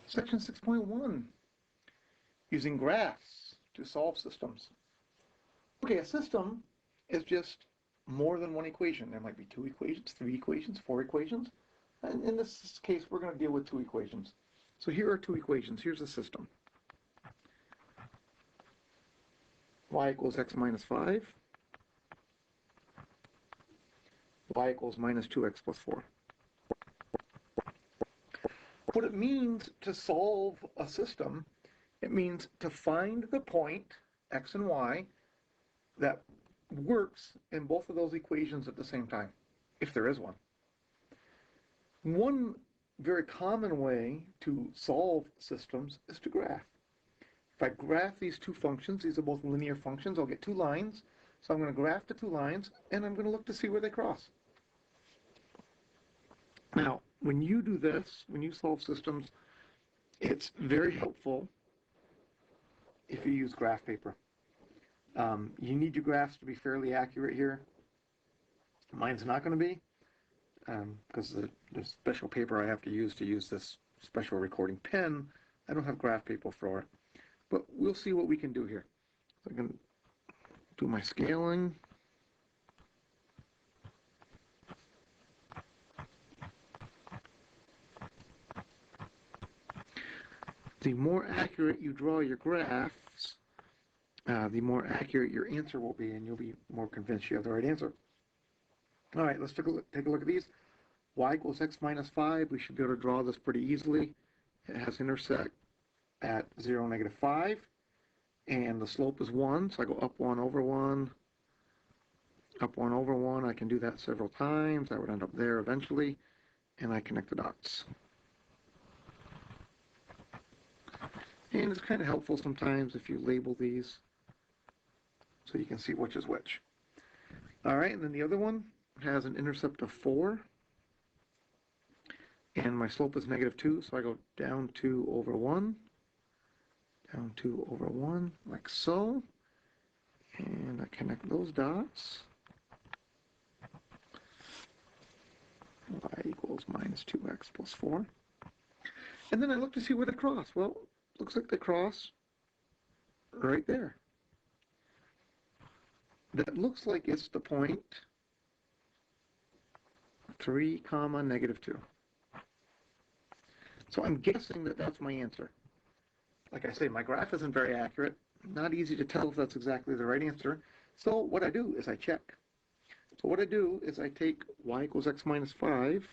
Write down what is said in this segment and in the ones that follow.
Section 6.1, using graphs to solve systems. Okay, a system is just more than one equation. There might be 2 equations, 3 equations, 4 equations. And in this case, we're going to deal with 2 equations. So here are 2 equations. Here's a system. Y equals x minus 5. Y equals minus 2x plus 4. What it means to solve a system, it means to find the point, x and y, that works in both of those equations at the same time, if there is one. One very common way to solve systems is to graph. If I graph these 2 functions, these are both linear functions, I'll get 2 lines. So I'm going to graph the 2 lines, and I'm going to look to see where they cross. Now, when you do this, when you solve systems, it's very helpful if you use graph paper. You need your graphs to be fairly accurate here. Mine's not going to be, because the special paper I have to use this special recording pen, I don't have graph paper for it. But we'll see what we can do here. So I can do my scaling. The more accurate you draw your graphs, the more accurate your answer will be, and you'll be more convinced you have the right answer. All right, let's take a look at these. Y equals x minus 5. We should be able to draw this pretty easily. It has intersect at 0, negative 5, and the slope is 1, so I go up 1 over 1, up 1 over 1. I can do that several times. I would end up there eventually, and I connect the dots. And it's kind of helpful sometimes if you label these so you can see which is which. All right, and then the other one has an intercept of 4, and my slope is negative 2, so I go down 2 over 1, down 2 over 1, like so, and I connect those dots. Y equals minus 2x plus 4. And then I look to see where they cross. Well, looks like they cross right there. That looks like it's the point 3, comma, negative 2. So I'm guessing that that's my answer. Like I say, my graph isn't very accurate. Not easy to tell if that's exactly the right answer. So what I do is I check. So what I do is I take y equals x minus 5,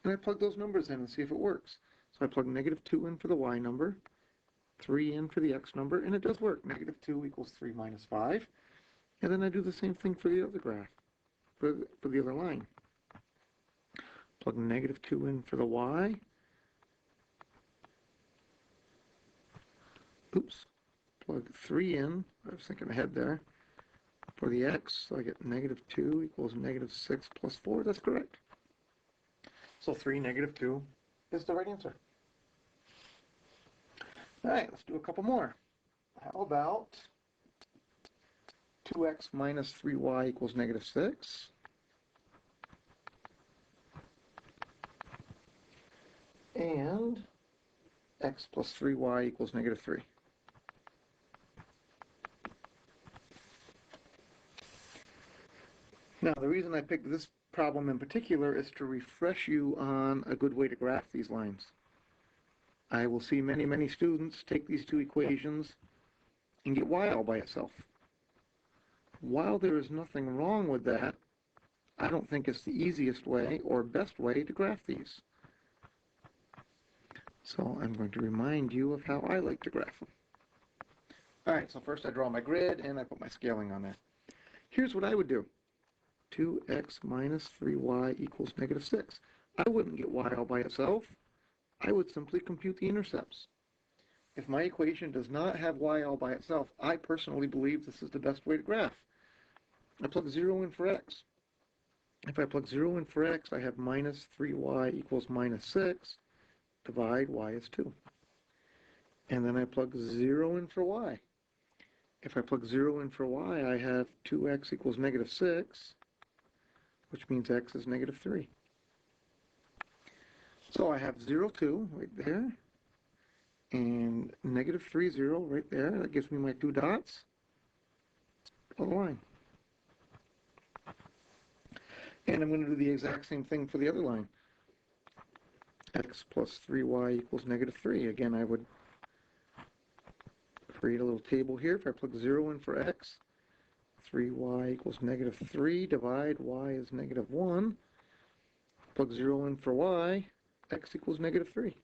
and I plug those numbers in and see if it works. So I plug negative 2 in for the y number, 3 in for the x number, and it does work. Negative 2 equals 3 minus 5. And then I do the same thing for the other graph, for the other line. Plug negative 2 in for the y. Oops. Plug 3 in. I was thinking ahead there. For the x, so I get negative 2 equals negative 6 plus 4. That's correct. So 3, negative 2 is the right answer. All right, let's do a couple more. How about 2x minus 3y equals negative 6? And x plus 3y equals negative 3. Now, the reason I picked this problem in particular is to refresh you on a good way to graph these lines. I will see many, many students take these 2 equations and get y all by itself. While there is nothing wrong with that, I don't think it's the easiest way or best way to graph these. So I'm going to remind you of how I like to graph them. All right, so first I draw my grid and I put my scaling on there. Here's what I would do. 2x minus 3y equals negative 6. I wouldn't get y all by itself. I would simply compute the intercepts. If my equation does not have y all by itself, I personally believe this is the best way to graph. I plug 0 in for x. If I plug 0 in for x, I have minus 3y equals minus 6. Divide y is 2. And then I plug 0 in for y. If I plug 0 in for y, I have 2x equals negative 6, which means x is negative 3. So I have 0, 2 right there, and negative 3, 0 right there. That gives me my two dots on the line. And I'm going to do the exact same thing for the other line. X plus 3y equals negative 3. Again, I would create a little table here. If I plug 0 in for x, 3y equals negative 3, divide y is negative 1. Plug 0 in for y, x equals negative 3.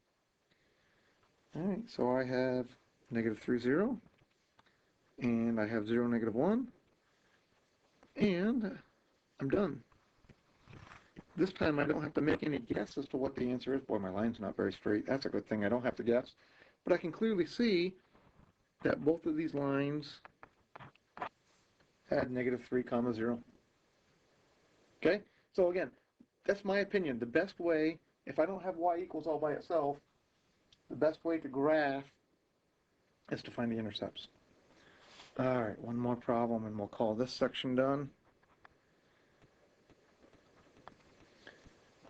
Alright, so I have negative 3, 0, and I have 0, negative 1, and I'm done. This time I don't have to make any guess as to what the answer is. Boy, my line's not very straight. That's a good thing. I don't have to guess. But I can clearly see that both of these lines had negative 3 comma 0. Okay? So again, that's my opinion. The best way, if I don't have y equals all by itself, the best way to graph is to find the intercepts. All right, one more problem and we'll call this section done.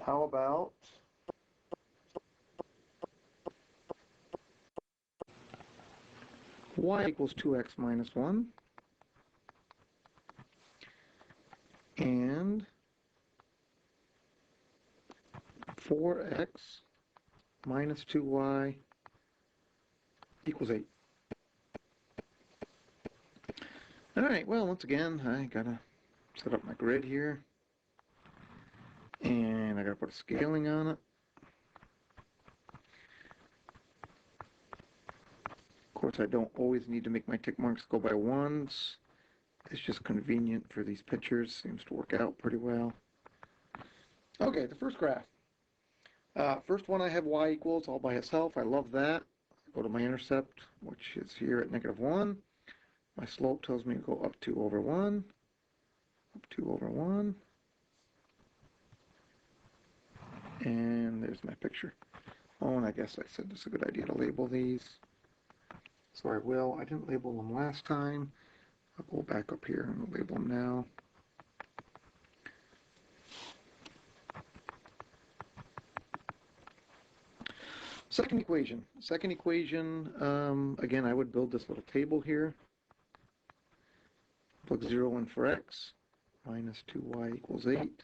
How about y equals 2x minus 1 and 4x minus 2y equals 8. All right, well, once again, I gotta set up my grid here, and I gotta put a scaling on it. Of course, I don't always need to make my tick marks go by ones. It's just convenient for these pictures. Seems to work out pretty well. Okay, the first graph. First one, I have y equals all by itself. I love that. Go to my intercept, which is here at negative 1. My slope tells me to go up 2 over 1. Up 2 over 1. And there's my picture. Oh, and I guess I said it's a good idea to label these. So I will. I didn't label them last time. I'll go back up here and label them now. Second equation. Second equation, again, I would build this little table here. Plug 0 in for x. Minus 2y equals 8.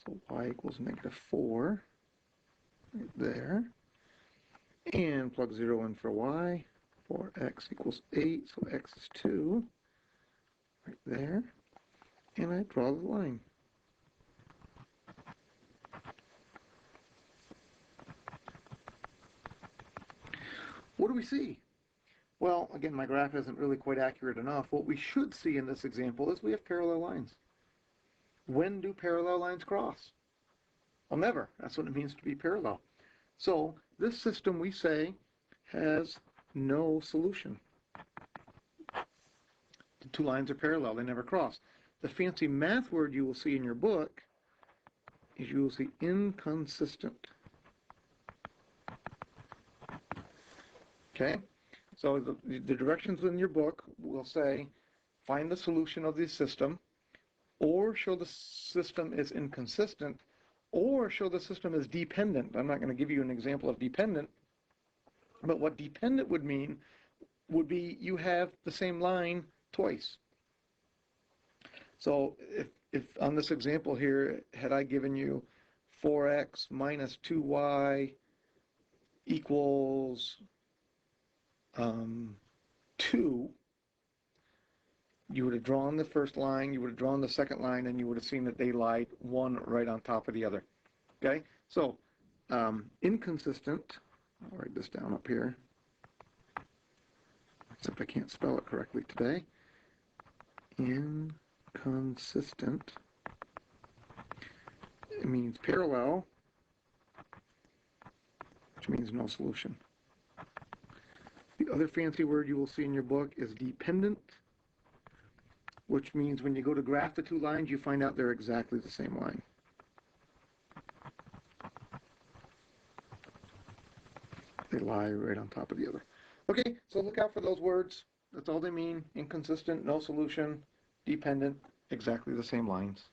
So y equals negative 4. Right there. And plug 0 in for y. For x equals 8. So x is 2. Right there. And I draw the line. What do we see? Well, again, my graph isn't really quite accurate enough. What we should see in this example is we have parallel lines. When do parallel lines cross? Well, never. That's what it means to be parallel. So this system, we say, has no solution. The two lines are parallel. They never cross. The fancy math word you will see in your book is you will see inconsistent. Okay? So the directions in your book will say, find the solution of the system, or show the system is inconsistent, or show the system is dependent. I'm not going to give you an example of dependent, but what dependent would mean would be you have the same line twice. So if on this example here, had I given you 4x minus 2y equals 2, you would have drawn the first line, you would have drawn the second line, and you would have seen that they lied one right on top of the other. Okay? So, inconsistent, I'll write this down up here, except I can't spell it correctly today. Inconsistent, it means parallel, which means no solution. The other fancy word you will see in your book is dependent, which means when you go to graph the two lines, you find out they're exactly the same line. They lie right on top of the other. Okay, so look out for those words. That's all they mean. Inconsistent, no solution, dependent, exactly the same lines.